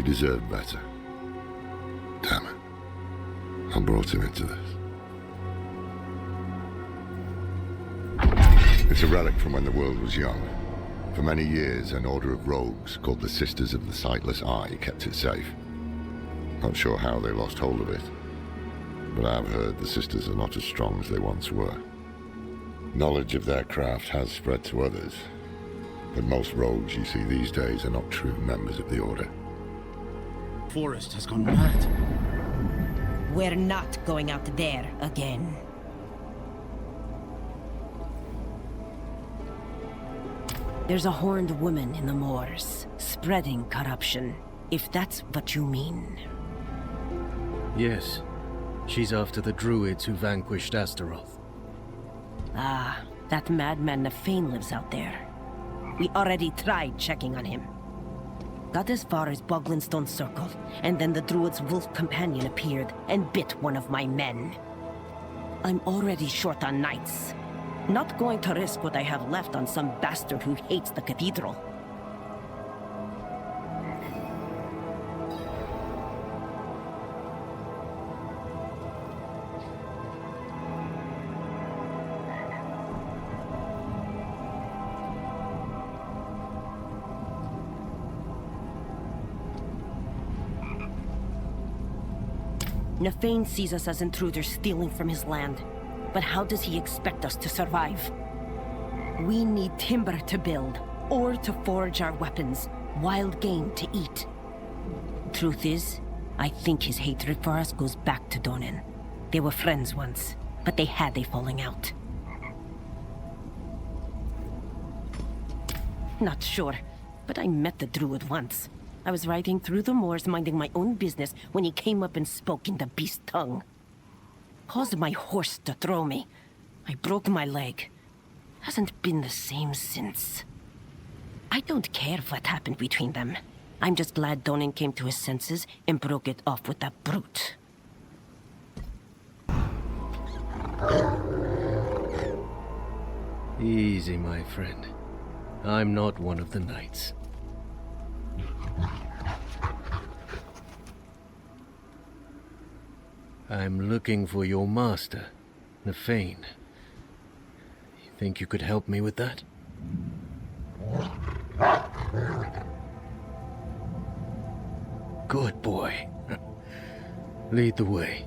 He deserved better. Damn it. I brought him into this. It's a relic from when the world was young. For many years, an order of rogues called the Sisters of the Sightless Eye kept it safe. Not sure how they lost hold of it, but I've heard the Sisters are not as strong as they once were. Knowledge of their craft has spread to others, but most rogues you see these days are not true members of the Order. Forest has gone mad. We're not going out there again. There's a horned woman in the moors, spreading corruption, if that's what you mean. Yes. She's after the druids who vanquished Astaroth. Ah, that madman Nafain'i lives out there. We already tried checking on him. Got as far as Boglinstone Circle, and then the druid's wolf companion appeared and bit one of my men. I'm already short on knights. Not going to risk what I have left on some bastard who hates the cathedral. Nafain'i sees us as intruders stealing from his land. But how does he expect us to survive? We need timber to build, ore to forge our weapons, wild game to eat. Truth is, I think his hatred for us goes back to Donan'ın. They were friends once, but they had a falling out. Not sure, but I met the druid once. I was riding through the moors minding my own business when he came up and spoke in the beast tongue. Caused my horse to throw me. I broke my leg. Hasn't been the same since. I don't care what happened between them. I'm just glad Donan'ın came to his senses and broke it off with that brute. Easy, my friend. I'm not one of the knights. I'm looking for your master, Nafain'i. You think you could help me with that? Good boy. Lead the way.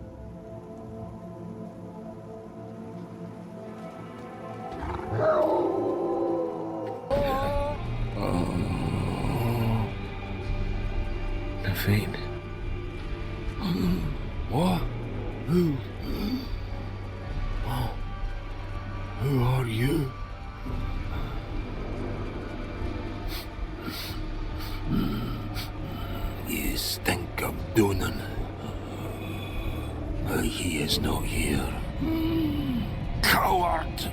Nafain'i. What? Who are you? You stink of Donan'ın. But he is not here. Coward!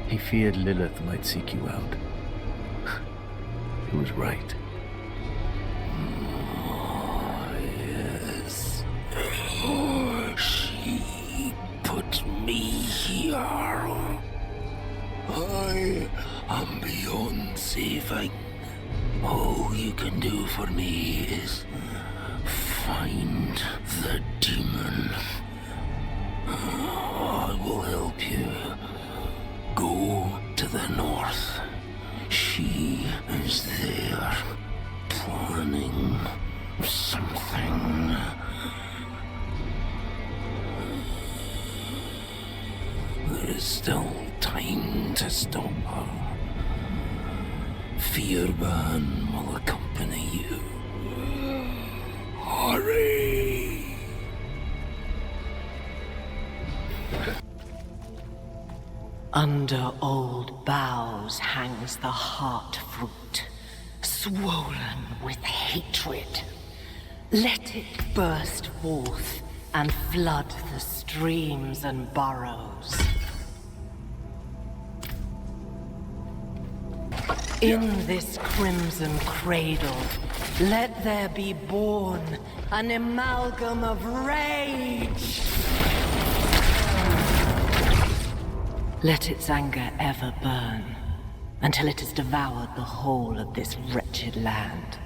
He feared Lilith might seek you out. He was right. Yes. She put me here. I am beyond saving. All you can do for me is find the demon. I will help you. Go to the north. She is there, planning something. There is still time to stop her. Fearban will accompany you. Hurry! Under old boughs hangs the heart fruit, swollen with hatred. Let it burst forth and flood the streams and burrows. In this crimson cradle, let there be born an amalgam of rage. Let its anger ever burn, until it has devoured the whole of this wretched land.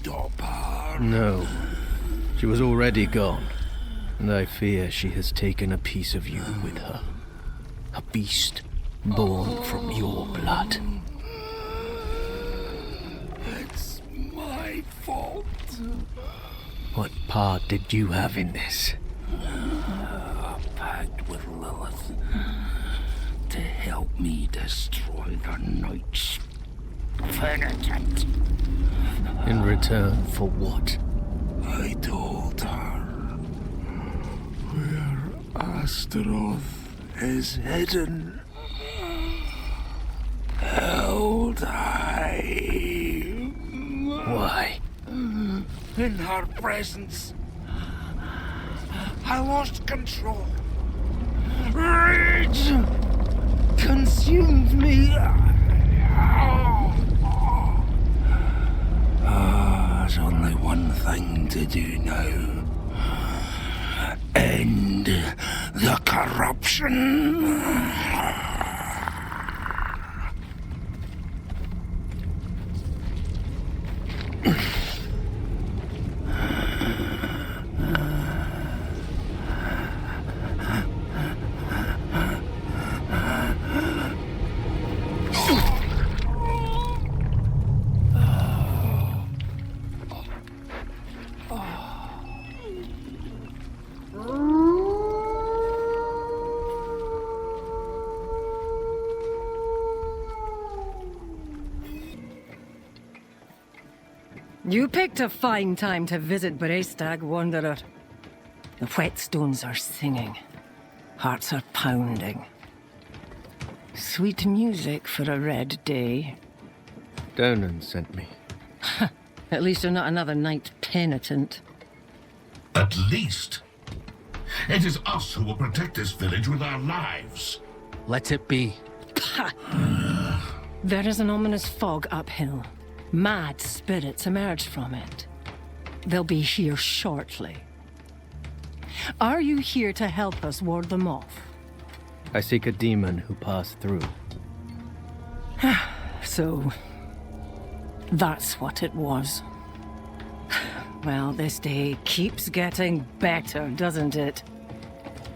stop her? No. She was already gone. And I fear she has taken a piece of you with her. A beast born from your blood. It's my fault. What part did you have in this? A pact with Lilith to help me destroy the Knight's penitent. In return for what? I told her where Astaroth is hidden, held high. Why? In her presence, I lost control. Rage consumed me. There's only one thing to do now. End the corruption. You picked a fine time to visit Brestag, Wanderer. The whetstones are singing. Hearts are pounding. Sweet music for a red day. Donan'ın sent me. At least you're not another knight penitent. At least. It is us who will protect this village with our lives. Let it be. There is an ominous fog uphill. Mad spirits emerge from it. They'll be here shortly. Are you here to help us ward them off? I seek a demon who passed through. So, that's what it was. Well, this day keeps getting better, doesn't it?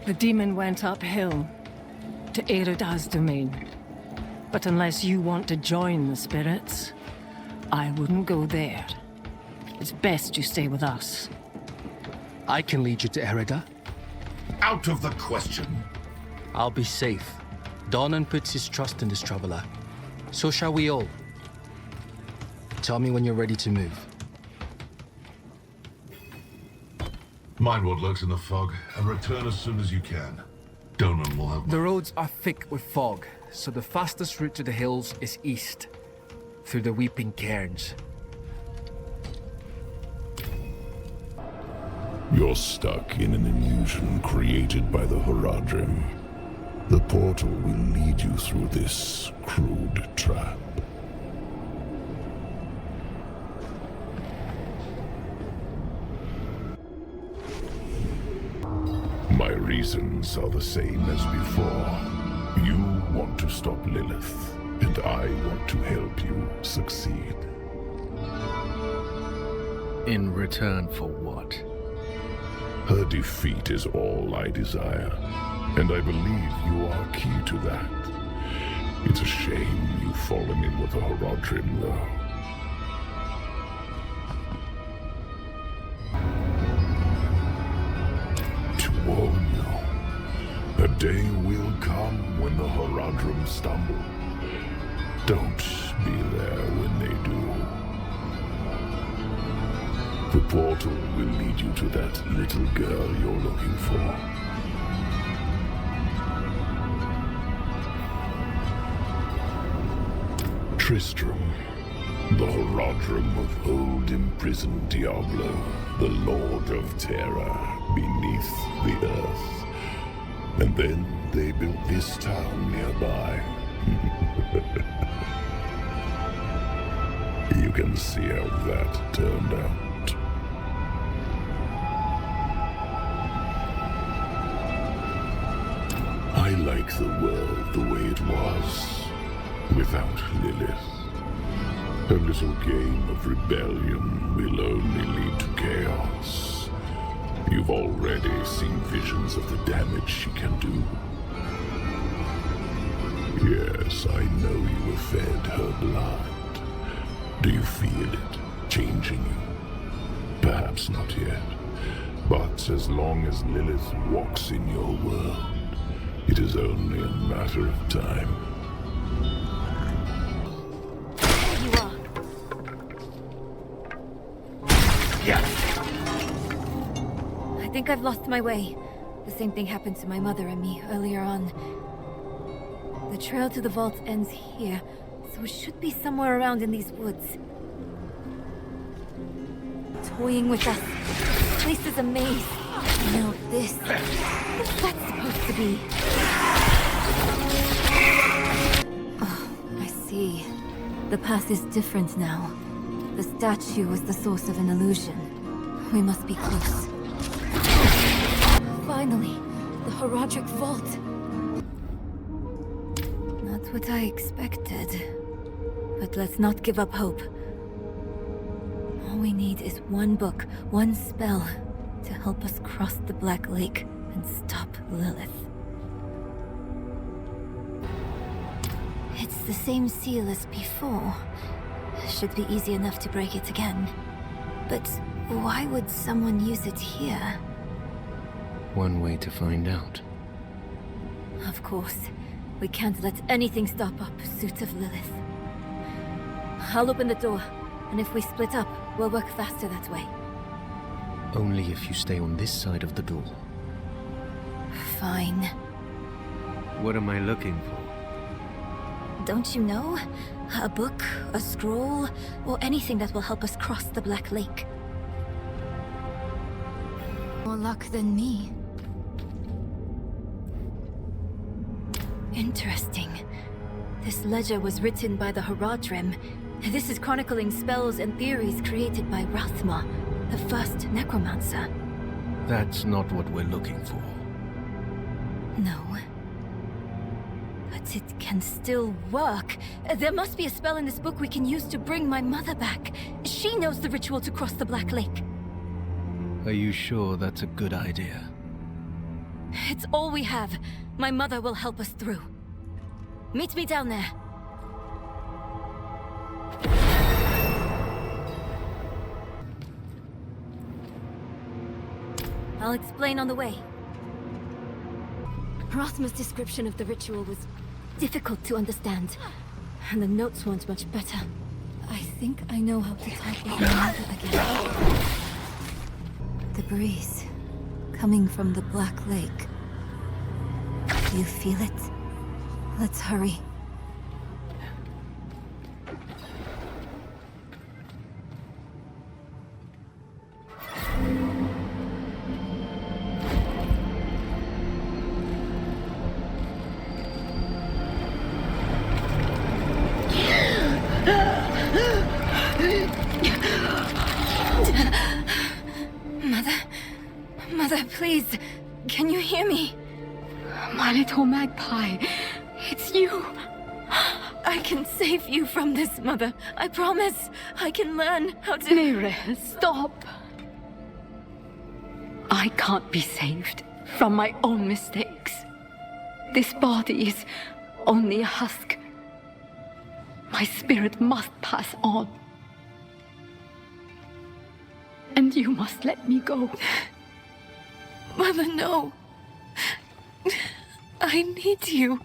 The demon went uphill to Airidah's domain. But unless you want to join the spirits, I wouldn't go there. It's best you stay with us. I can lead you to Airidah. Out of the question. I'll be safe. Donan'ın puts his trust in this traveler. So shall we all. Tell me when you're ready to move. Mind what lurks in the fog, and return as soon as you can. Donan'ın will have... The roads are thick with fog, so the fastest route to the hills is east, through the Weeping Cairns. You're stuck in an illusion created by the Horadrim. The portal will lead you through this crude trap. My reasons are the same as before. You want to stop Lilith, and I want to help you succeed. In return for what? Her defeat is all I desire, and I believe you are key to that. It's a shame you've fallen in with the Horadrim, though. To warn you, a day will come when the Horadrim stumble. Don't be there when they do. The portal will lead you to that little girl you're looking for. Tristram, the Horadrim of old imprisoned Diablo, the Lord of Terror beneath the earth. And then they built this town nearby. You can see how that turned out. I like the world the way it was, without Lilith. Her little game of rebellion will only lead to chaos. You've already seen visions of the damage she can do. Yes, I know you were fed her blood. Do you feel it changing you? Perhaps not yet. But as long as Lilith walks in your world, it is only a matter of time. There you are. Yeah. I think I've lost my way. The same thing happened to my mother and me earlier on. The trail to the vault ends here, so it should be somewhere around in these woods. Toying with us. This place is a maze. Now this. What's that supposed to be? Oh, I see. The path is different now. The statue was the source of an illusion. We must be close. Finally, the Horadric Vault. Not what I expected. But let's not give up hope. All we need is one book, one spell, to help us cross the Black Lake and stop Lilith. It's the same seal as before. Should be easy enough to break it again. But why would someone use it here? One way to find out. Of course. We can't let anything stop our pursuit of Lilith. I'll open the door, and if we split up, we'll work faster that way. Only if you stay on this side of the door. Fine. What am I looking for? Don't you know? A book, a scroll, or anything that will help us cross the Black Lake. More luck than me. Interesting. This ledger was written by the Horadrim. This is chronicling spells and theories created by Rathma, the first necromancer. That's not what we're looking for. No. But it can still work. There must be a spell in this book we can use to bring my mother back. She knows the ritual to cross the Black Lake. Are you sure that's a good idea? It's all we have. My mother will help us through. Meet me down there. I'll explain on the way. Rathma's description of the ritual was difficult to understand, and the notes weren't much better. I think I know how to type with my mother again. The breeze, coming from the Black Lake. Do you feel it? Let's hurry. Mother, please, can you hear me? My little magpie, it's you. I can save you from this, Mother. I promise. I can learn how to... Mirel, stop. I can't be saved from my own mistakes. This body is only a husk. My spirit must pass on. And you must let me go. Mother, no. I need you.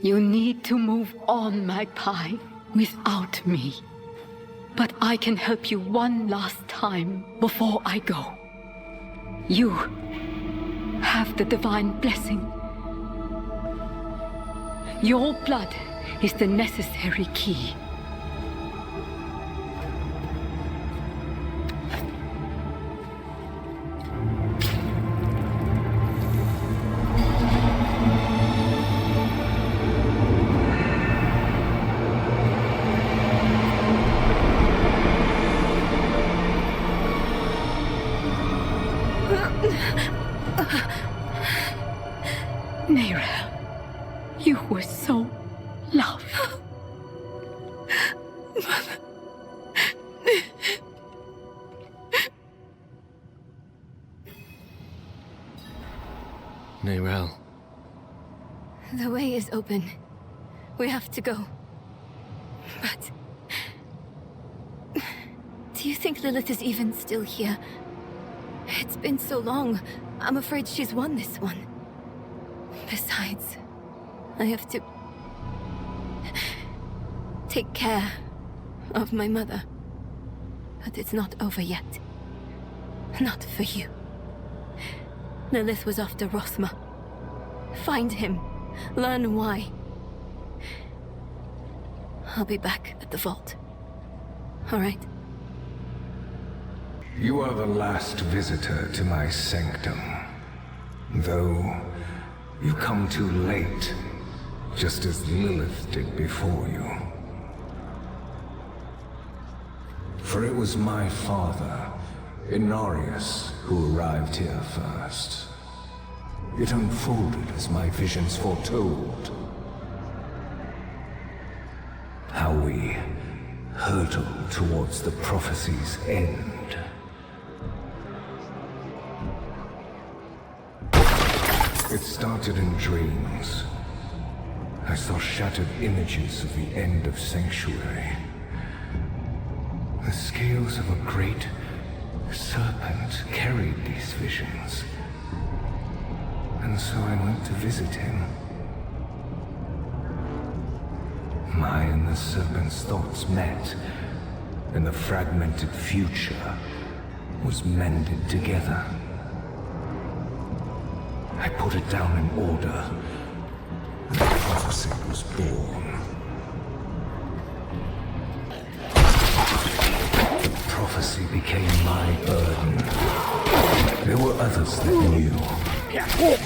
You need to move on, Magpie, without me. But I can help you one last time before I go. You have the divine blessing. Your blood is the necessary key. Mirel, you were so loved. Mother. Neyrelle. The way is open. We have to go. But... do you think Lilith is even still here? It's been so long. I'm afraid she's won this one. Besides, I have to... take care of my mother. But it's not over yet. Not for you. Lilith was after Rothma. Find him. Learn why. I'll be back at the vault. All right? You are the last visitor to my sanctum. Though, you come too late, just as Lilith did before you. For it was my father, Inarius, who arrived here first. It unfolded as my visions foretold. How we hurtle towards the prophecy's end. It started in dreams. I saw shattered images of the end of Sanctuary. The scales of a great serpent carried these visions. And so I went to visit him. My and the serpent's thoughts met, and the fragmented future was mended together. I put it down in order. The prophecy was born. The prophecy became my burden. There were others that knew.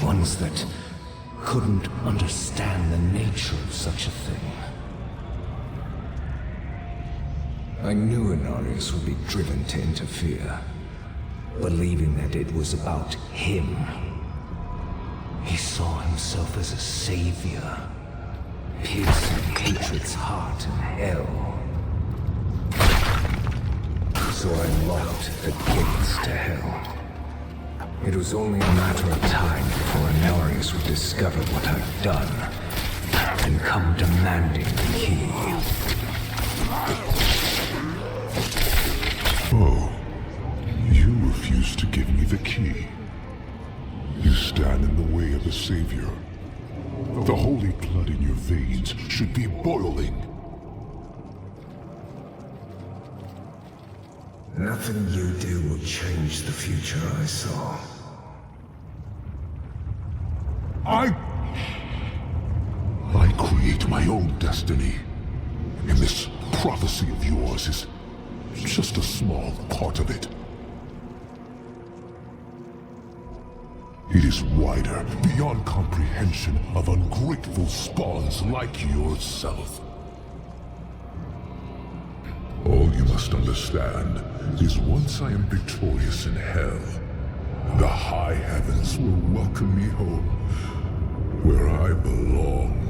Ones that couldn't understand the nature of such a thing. I knew Inarius would be driven to interfere, believing that it was about him. He saw himself as a savior, piercing hatred's heart in hell. So I locked the gates to hell. It was only a matter of time before Inarius would discover what I'd done, and come demanding the key. Oh, you refuse to give me the key. You stand in the way of a savior. The holy blood in your veins should be boiling. Nothing you do will change the future I saw. I create my own destiny. And this prophecy of yours is just a small part of it. It is wider, beyond comprehension of ungrateful spawns like yourself. All you must understand is once I am victorious in hell, the high heavens will welcome me home, where I belong.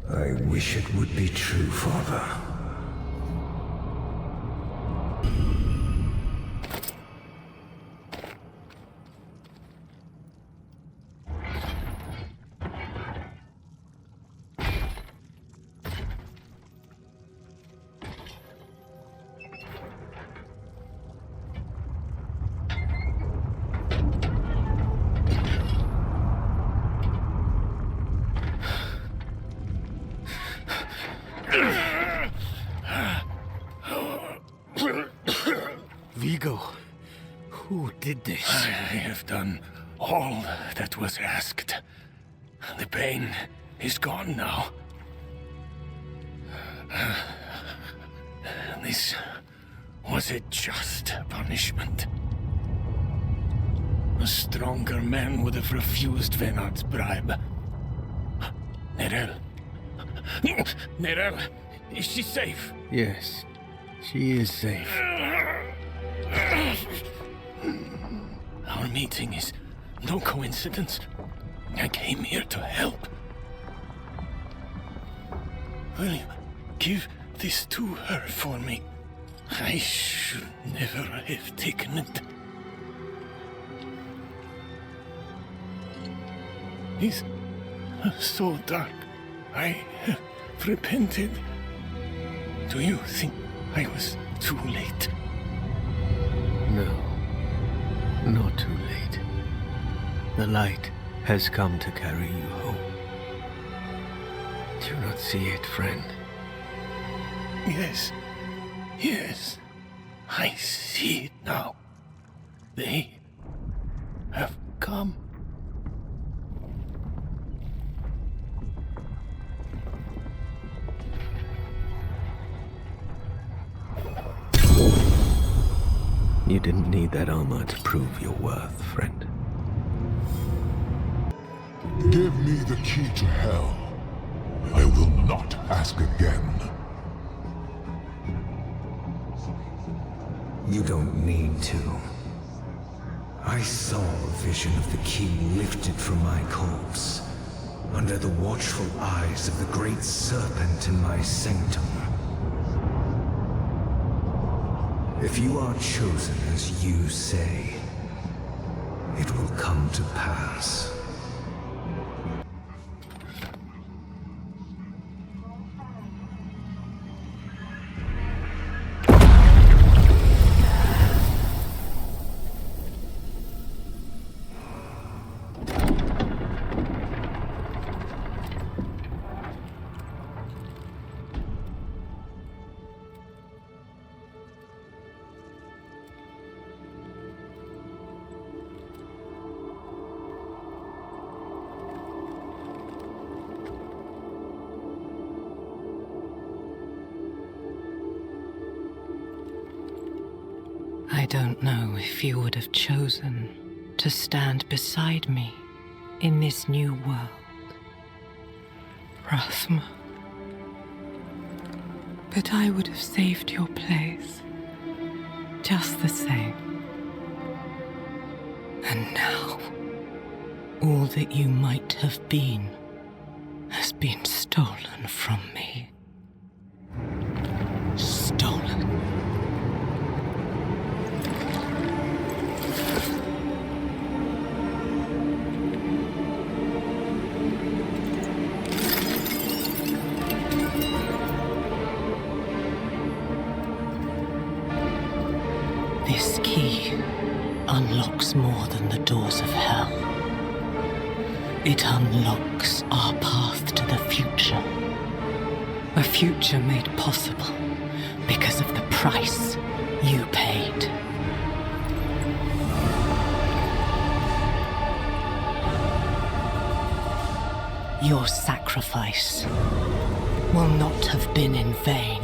I wish it would be true, Father. Vigo, who did this? I have done all that was asked. The pain is gone now. This was a just punishment. A stronger man would have refused Venard's bribe. Neyrelle. Neyrelle, is she safe? Yes, she is safe. Our meeting is no coincidence. I came here to help. Will you give this to her for me? I should never have taken it. is so dark. I have repented. Do you think I was too late? No, not too late. The light has come to carry you home. Do you not see it, friend? Yes, yes, I see it now. They have come. You didn't need that armor to prove your worth, friend. Give me the key to hell. I will not ask again. You don't need to. I saw a vision of the key lifted from my corpse, under the watchful eyes of the great serpent in my sanctum. If you are chosen as you say, it will come to pass. I don't know if you would have chosen to stand beside me in this new world, Rathma. But I would have saved your place, just the same. And now, all that you might have been has been stolen from me. Stolen. This key unlocks more than the doors of hell. It unlocks our path to the future. A future made possible because of the price you paid. Your sacrifice will not have been in vain.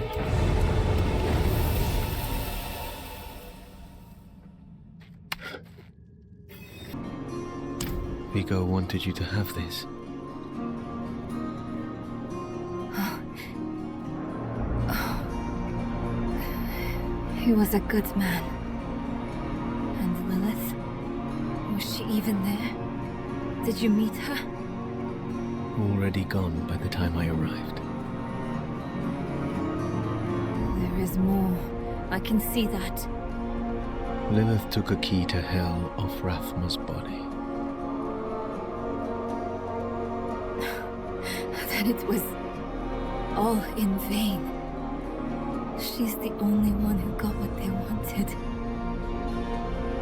Vigo wanted you to have this. He was a good man. And Lilith? Was she even there? Did you meet her? Already gone by the time I arrived. There is more. I can see that. Lilith took a key to hell off Rathma's body. Then it was all in vain. She's the only one who got what they wanted.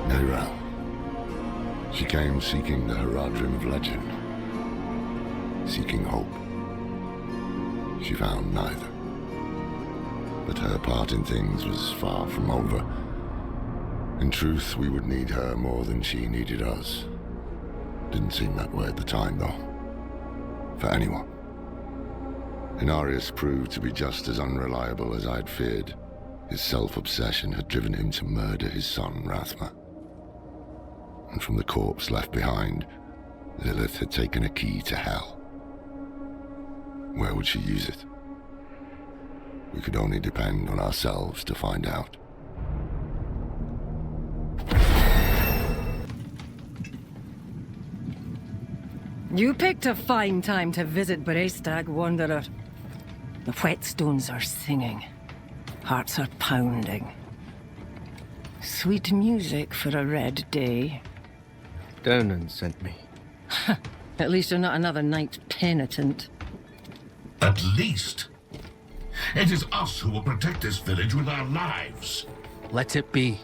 Neyrelle. She came seeking the Haradrim of legend. Seeking hope. She found neither. But her part in things was far from over. In truth, we would need her more than she needed us. Didn't seem that way at the time, though. For anyone. Inarius proved to be just as unreliable as I'd feared. His self-obsession had driven him to murder his son, Rathma. And from the corpse left behind, Lilith had taken a key to hell. Where would she use it? We could only depend on ourselves to find out. You picked a fine time to visit Brestag, Wanderer. The whetstones are singing. Hearts are pounding. Sweet music for a red day. Donan'ın sent me. At least you're not another knight penitent. At least. It is us who will protect this village with our lives. Let it be.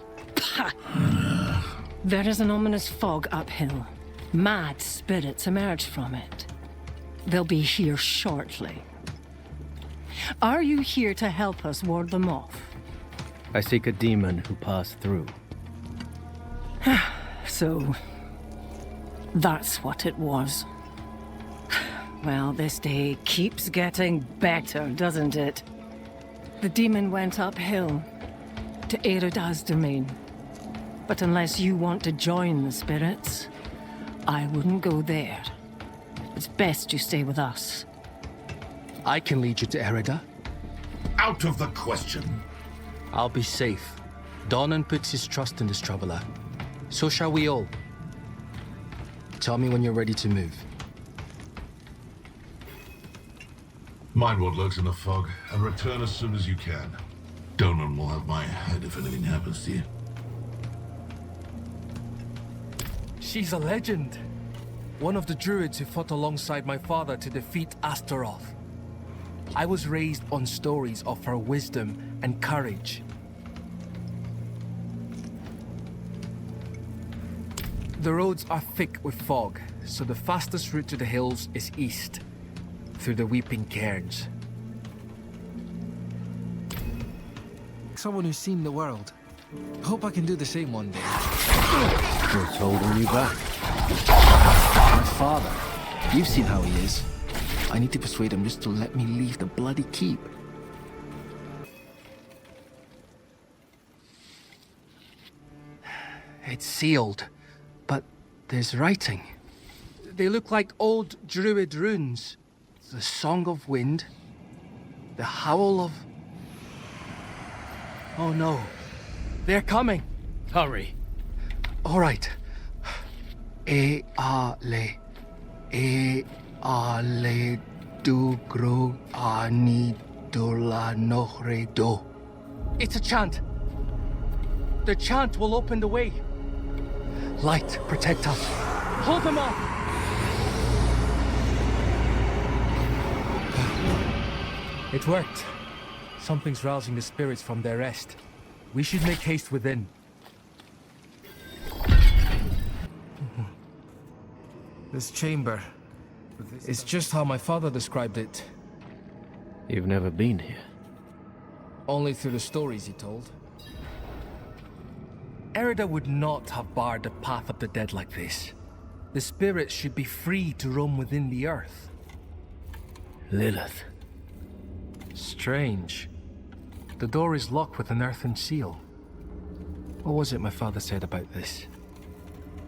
There is an ominous fog uphill. Mad spirits emerge from it. They'll be here shortly. Are you here to help us ward them off? I seek a demon who passed through. So, that's what it was. Well, this day keeps getting better, doesn't it? The demon went uphill to Airidah's domain. But unless you want to join the spirits, I wouldn't go there. It's best you stay with us. I can lead you to Airidah. Out of the question. I'll be safe. Donan'ın puts his trust in this traveler. So shall we all. Tell me when you're ready to move. Mind what lurks in the fog, and return as soon as you can. Donan'ın will have my head if anything happens to you. She's a legend. One of the druids who fought alongside my father to defeat Astaroth. I was raised on stories of her wisdom and courage. The roads are thick with fog, so the fastest route to the hills is east, through the weeping cairns. Someone who's seen the world. Hope I can do the same one day. What's holding you back? My father. You've seen how he is. I need to persuade him just to let me leave the bloody keep. It's sealed, but there's writing. They look like old druid runes. The Song of Wind, the Howl of... Oh no, they're coming. Hurry. All right. Ale du gro ani dola nohre do. It's a chant. The chant will open the way. Light, protect us. Hold them off. It worked. Something's rousing the spirits from their rest. We should make haste within. This chamber is just how my father described it. You've never been here? Only through the stories he told. Airidah would not have barred the path of the dead like this. The spirits should be free to roam within the earth. Lilith. Strange. The door is locked with an earthen seal. What was it my father said about this?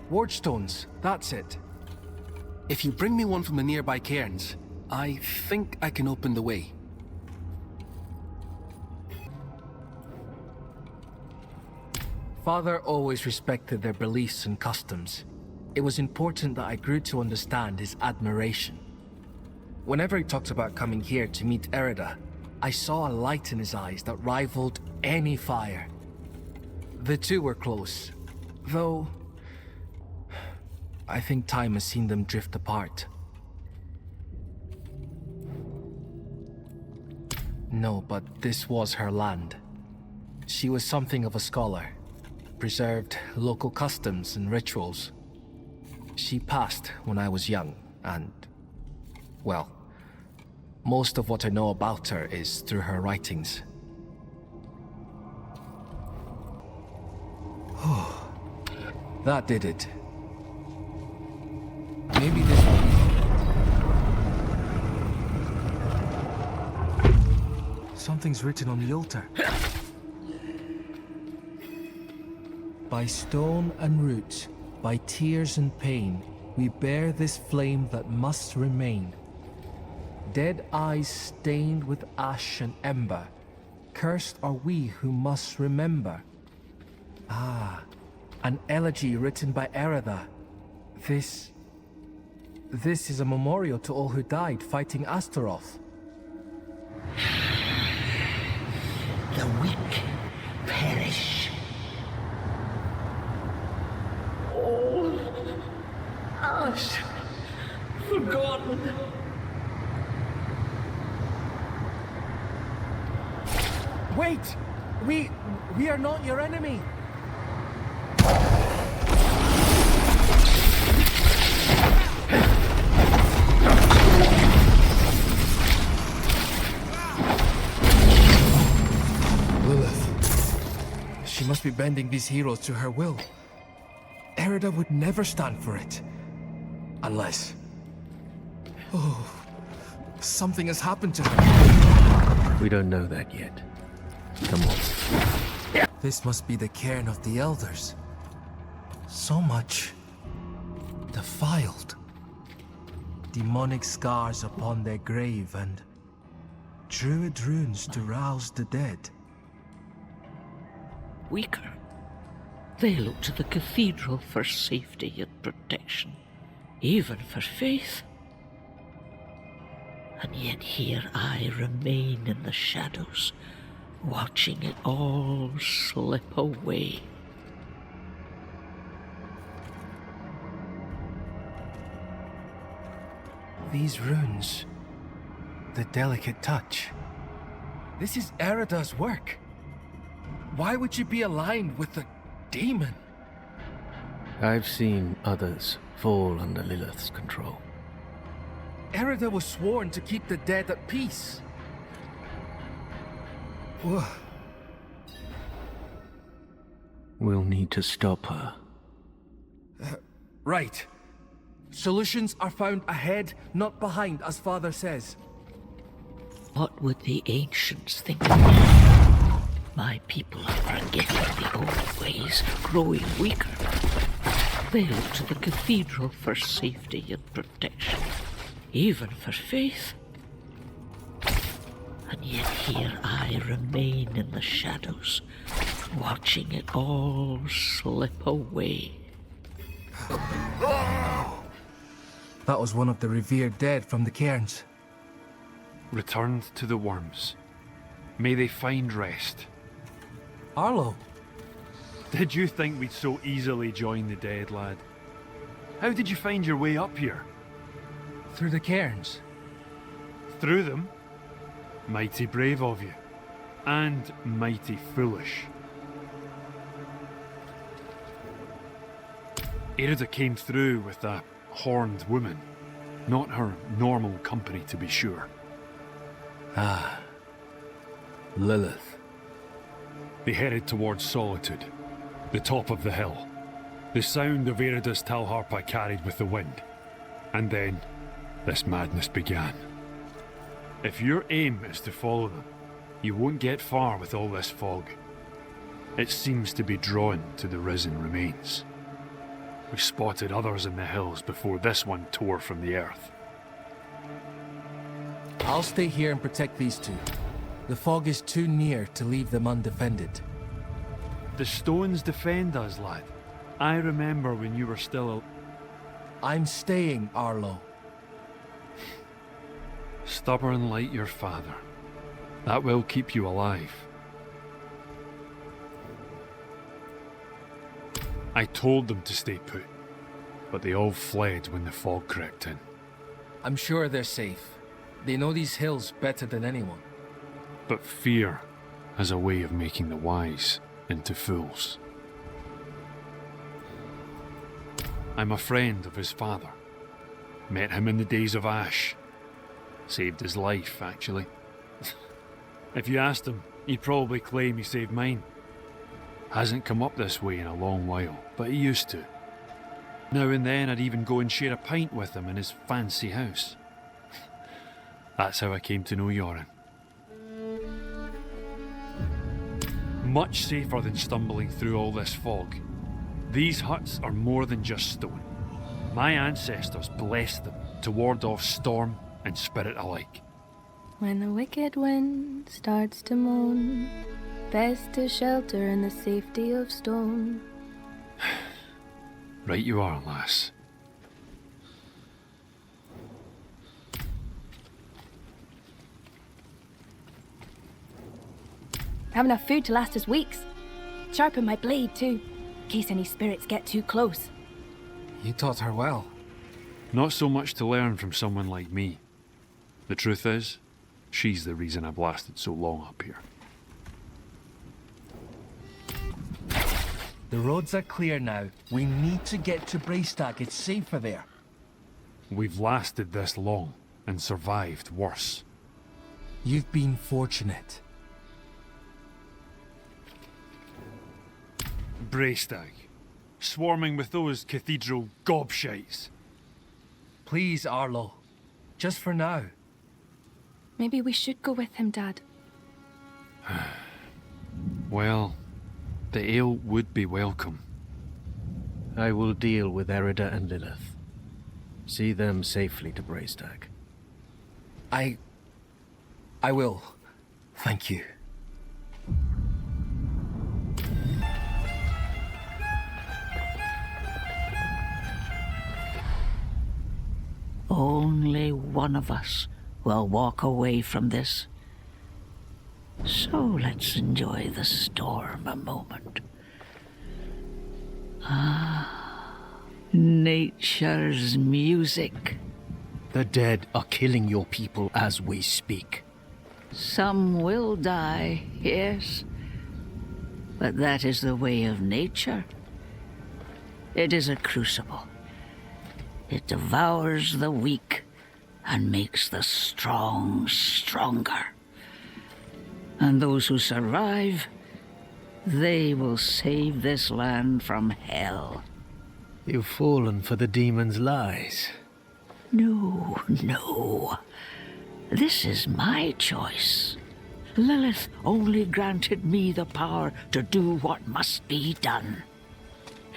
Ward stones, that's it. If you bring me one from the nearby cairns, I think I can open the way. Father always respected their beliefs and customs. It was important that I grew to understand his admiration. Whenever he talked about coming here to meet Airidah, I saw a light in his eyes that rivaled any fire. The two were close, though I think time has seen them drift apart. No, but this was her land. She was something of a scholar, preserved local customs and rituals. She passed when I was young, and, well, most of what I know about her is through her writings. That did it. Maybe this will be it. Something's written on the altar. By stone and root, by tears and pain, we bear this flame that must remain. Dead eyes stained with ash and ember, cursed are we who must remember. Ah, an elegy written by Airidah. This is a memorial to all who died fighting Astaroth. The weak perish. All ash Wait! We are not your enemy! Lilith. She must be bending these heroes to her will. Airidah would never stand for it. Unless... Oh... Something has happened to her. We don't know that yet. Come on. This must be the cairn of the Elders. So much... defiled. Demonic scars upon their grave and... druid runes to rouse the dead. Weaker. They look to the cathedral for safety and protection, even for faith. And yet here I remain in the shadows, watching it all slip away. These runes... the delicate touch... This is Airidah's work. Why would she be aligned with the demon? I've seen others fall under Lilith's control. Airidah was sworn to keep the dead at peace. Ugh. We'll need to stop her. Right. Solutions are found ahead, not behind, as Father says. What would the ancients think of me? My people are forgetting the old ways, growing weaker. They look to the cathedral for safety and protection, even for faith. And yet here I remain in the shadows, watching it all slip away. That was one of the revered dead from the cairns. Returned to the worms. May they find rest. Arlo. Did you think we'd so easily join the dead, lad? How did you find your way up here? Through the cairns. Through them? Mighty brave of you. And mighty foolish. Airidah came through with a horned woman. Not her normal company, to be sure. Ah. Lilith. They headed towards Solitude, the top of the hill. The sound of Airidah's Talharpa carried with the wind. And then, this madness began. If your aim is to follow them, you won't get far with all this fog. It seems to be drawn to the risen remains. We spotted others in the hills before this one tore from the earth. I'll stay here and protect these two. The fog is too near to leave them undefended. The stones defend us, lad. I remember when you were still I'm staying, Arlo. Stubborn like your father. That will keep you alive. I told them to stay put, but they all fled when the fog crept in. I'm sure they're safe. They know these hills better than anyone. But fear has a way of making the wise into fools. I'm a friend of his father. Met him in the days of Ash. Saved his life, actually. If you asked him, he'd probably claim he saved mine. Hasn't come up this way in a long while, but he used to. Now and then I'd even go and share a pint with him in his fancy house. That's how I came to know Yoren. Much safer than stumbling through all this fog. These huts are more than just stone. My ancestors blessed them to ward off storm and spirit alike. When the wicked wind starts to moan, best to shelter in the safety of stone. Right you are, lass. I have enough food to last us weeks. Sharpen my blade too, in case any spirits get too close. You taught her well. Not so much to learn from someone like me. The truth is, she's the reason I've lasted so long up here. The roads are clear now. We need to get to Braystag. It's safer there. We've lasted this long and survived worse. You've been fortunate. Braystag, swarming with those cathedral gobshites. Please, Arlo. Just for now. Maybe we should go with him, Dad. Well, the ale would be welcome. I will deal with Airidah and Lilith. See them safely to Braystag. I will. Thank you. Only one of us will walk away from this. So let's enjoy the storm a moment. Nature's music. The dead are killing your people as we speak. Some will die, yes. But that is the way of nature. It is a crucible. It devours the weak and makes the strong stronger. And those who survive, they will save this land from hell. You've fallen for the demon's lies. No, no. This is my choice. Lilith only granted me the power to do what must be done.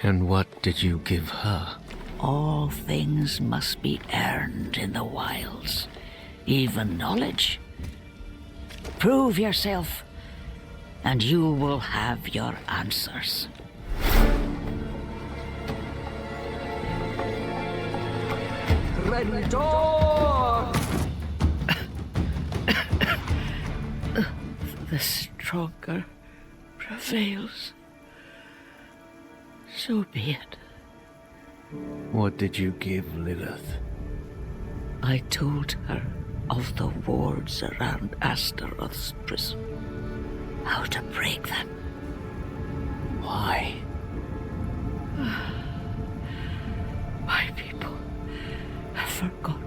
And what did you give her? All things must be earned in the wilds, even knowledge. Prove yourself, and you will have your answers. Ready, door! The stronger prevails. So be it. What did you give Lilith? I told her of the wards around Astaroth's prison. How to break them. Why? My people have forgotten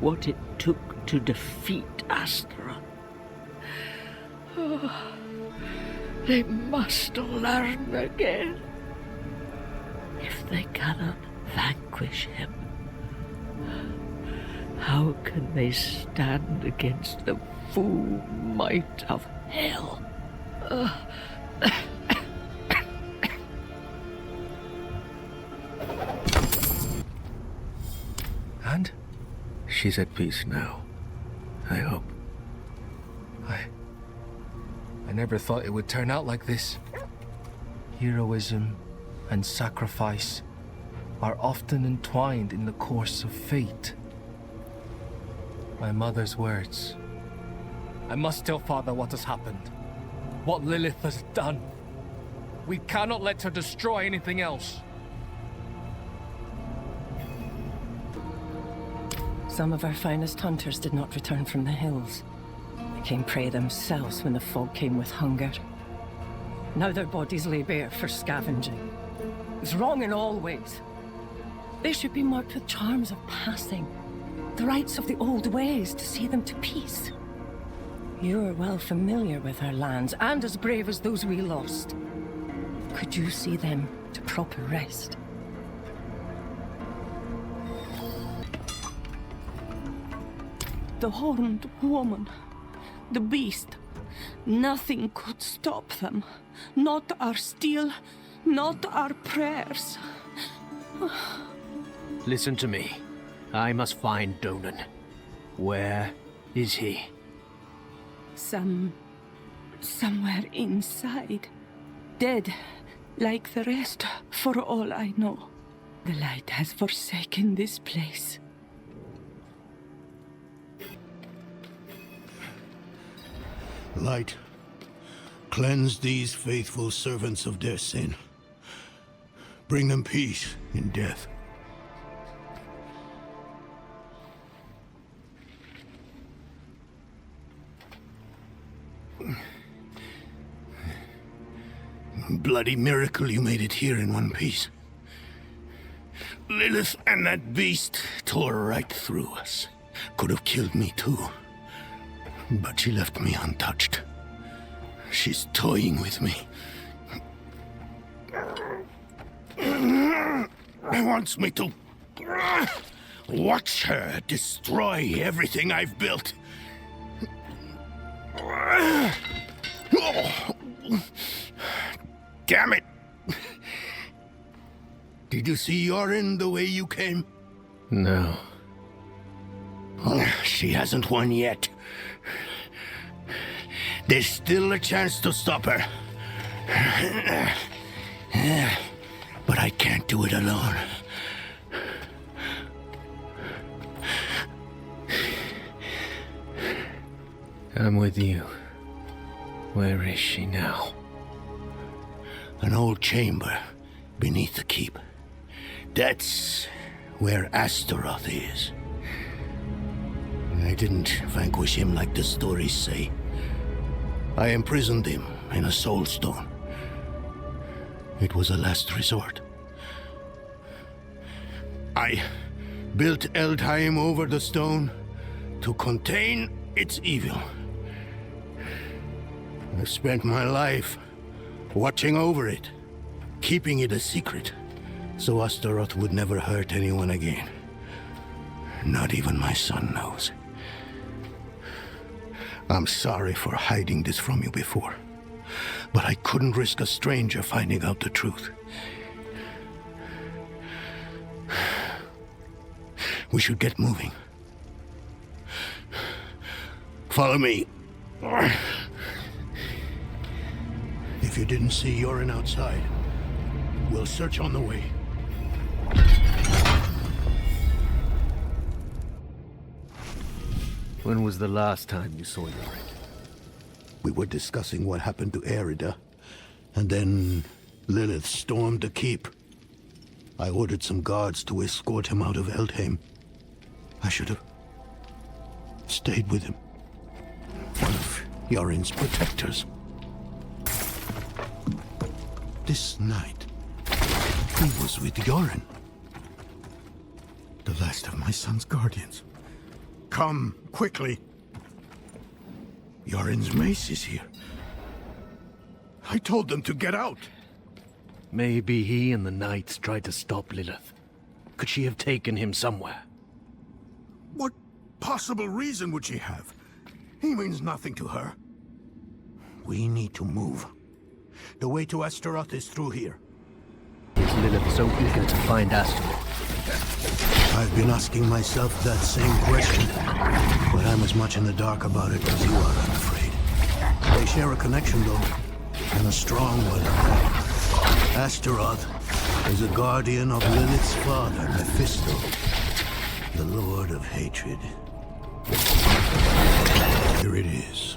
what it took to defeat Astaroth. They must learn again. If they cannot vanquish him, how can they stand against the full might of hell? And? She's at peace now. I hope. I never thought it would turn out like this. Heroism and sacrifice are often entwined in the course of fate. My mother's words. I must tell Father what has happened. What Lilith has done. We cannot let her destroy anything else. Some of our finest hunters did not return from the hills. They became prey themselves when the fog came with hunger. Now their bodies lay bare for scavenging. It's wrong in all ways. They should be marked with charms of passing, the rites of the old ways to see them to peace. You're well familiar with our lands, and as brave as those we lost. Could you see them to proper rest? The horned woman, the beast, nothing could stop them. Not our steel, not our prayers. Listen to me. I must find Donan'ın. Where is he? Somewhere inside. Dead, like the rest, for all I know. The light has forsaken this place. Light, cleanse these faithful servants of their sin. Bring them peace in death. Bloody miracle you made it here in one piece. Lilith and that beast tore right through us. Could have killed me too. But she left me untouched. She's toying with me. Wants me to watch her destroy everything I've built. Damn it! Did you see Yorin the way you came? No. She hasn't won yet. There's still a chance to stop her. But I can't do it alone. I'm with you. Where is she now? An old chamber beneath the keep. That's where Astaroth is. I didn't vanquish him like the stories say. I imprisoned him in a soul stone. It was a last resort. I built Eldheim over the stone to contain its evil. I've spent my life watching over it, keeping it a secret, so Astaroth would never hurt anyone again. Not even my son knows. I'm sorry for hiding this from you before, but I couldn't risk a stranger finding out the truth. We should get moving. Follow me. If you didn't see Yorin outside, we'll search on the way. When was the last time you saw Yorin? We were discussing what happened to Airidah, and then Lilith stormed the keep. I ordered some guards to escort him out of Eldheim. I should have stayed with him. One of Yorin's protectors. This night, he was with Yorin. The last of my son's guardians. Come, quickly. Yorin's mace is here. I told them to get out. Maybe he and the Knights tried to stop Lilith. Could she have taken him somewhere? What possible reason would she have? He means nothing to her. We need to move. The way to Astaroth is through here. Is Lilith so eager to find Astaroth? I've been asking myself that same question, but I'm as much in the dark about it as you are, I'm afraid. They share a connection, though, and a strong one. Astaroth is a guardian of Lilith's father, Mephisto, the Lord of Hatred. Here it is.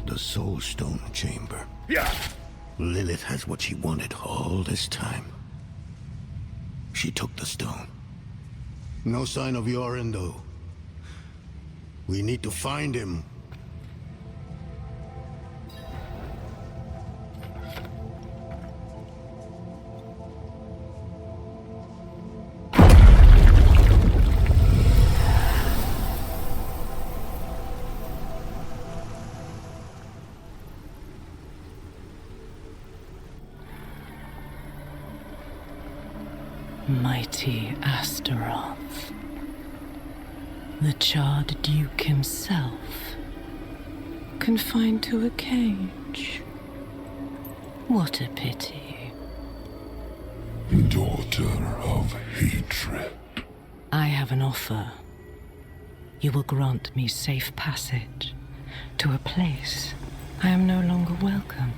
The Soul Stone Chamber. Yeah. Lilith has what she wanted all this time. She took the stone. No sign of Yorin, though. We need to find him. Mighty Astaroth, the charred duke himself, confined to a cage. What a pity. Daughter of hatred. I have an offer. You will grant me safe passage to a place I am no longer welcome.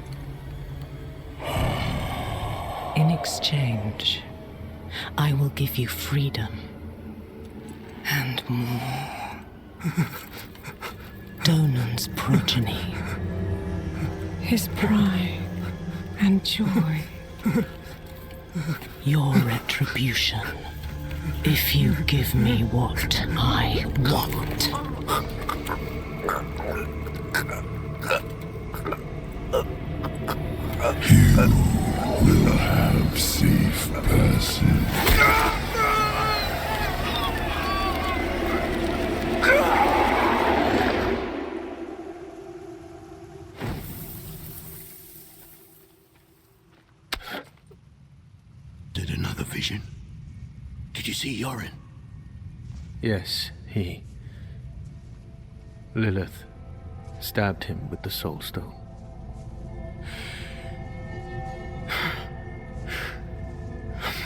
In exchange, I will give you freedom and more. Donan's progeny, his pride and joy, your retribution if you give me what I want. will have safe passage. Did another vision? Did you see Yorin? Yes, he. Lilith stabbed him with the Soul Stone.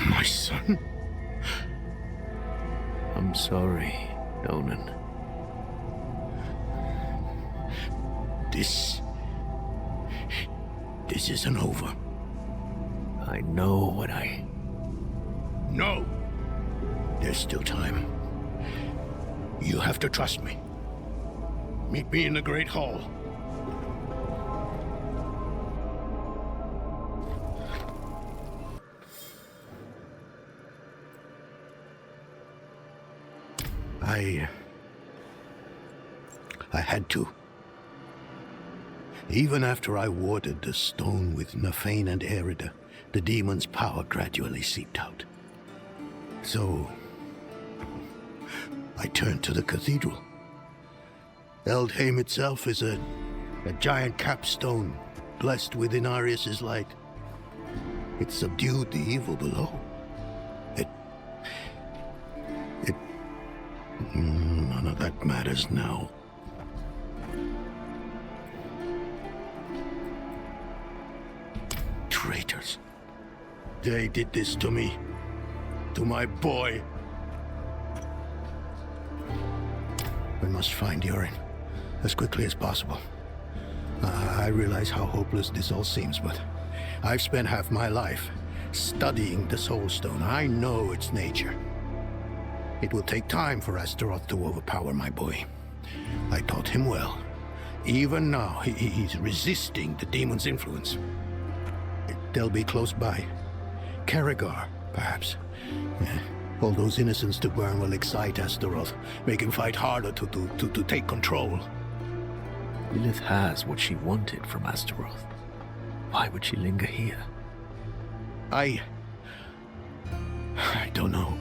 My son? I'm sorry, Donan. This isn't over. I know what I... No! There's still time. You have to trust me. Meet me in the Great Hall. I had to. Even after I warded the stone with Nafain and Airidah, the demon's power gradually seeped out. So, I turned to the cathedral. Eldheim itself is a giant capstone, blessed with Inarius's light. It subdued the evil below. None of that matters now. Traitors. They did this to me. To my boy. We must find Yorin as quickly as possible. I realize how hopeless this all seems, but I've spent half my life studying the Soul Stone. I know its nature. It will take time for Astaroth to overpower my boy. I taught him well. Even now, he's resisting the demon's influence. They'll be close by. Karagar, perhaps. All those innocents to burn will excite Astaroth, make him fight harder to take control. Lilith has what she wanted from Astaroth. Why would she linger here? I don't know.